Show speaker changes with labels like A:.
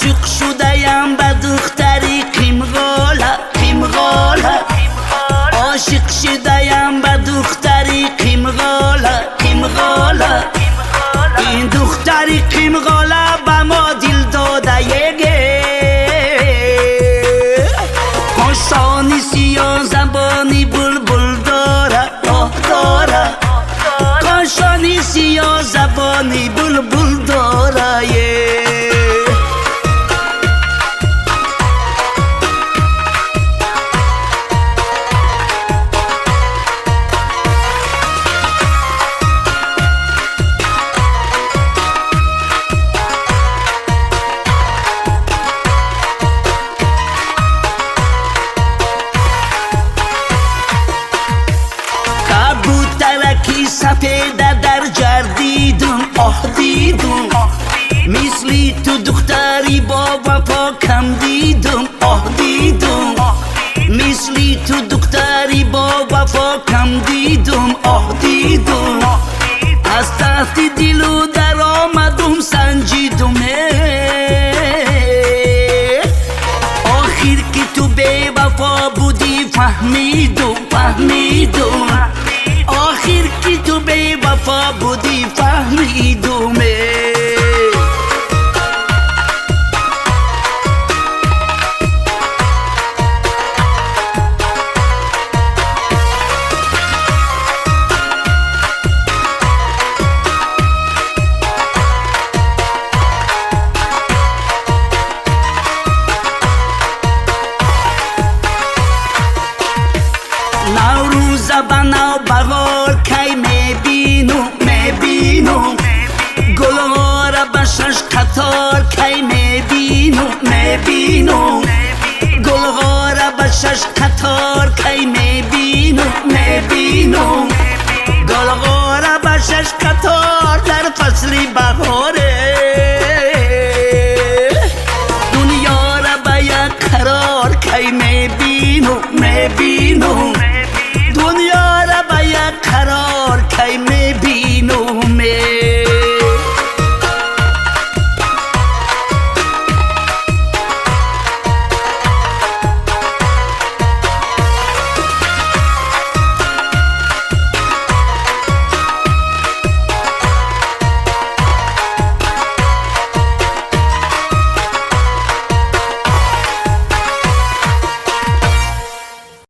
A: عاشق شده‌ام به دختری قیمقاله قیمقاله عاشق شده‌ام به دختری قیمقاله قیمقاله این دختری قیمقاله به ما دل داده یگه قشانی سیاه زبانی بلبل داره آه داره قشانی سیاه زبانی بلبل داره کبوترکی سفید در جردیدم آه دیدم مثلی تو دختری با وفا کم دیدم آه دیدم مثلی تو دختری با وفا کم دیدم آه دیدم از تحت دلو در آمدم سنجیدم آخر که تو بی وفا بودی فهمیدم فهمیدم آخر که تو بی وفا بودی فهمیدم نوروز بنا بهار کی میبینم میبینم گلها را به شش قطار کی میبینم میبینم گلها را به شش قطار کی میبینم میبینم گلها را به شش قطار در فصل بهار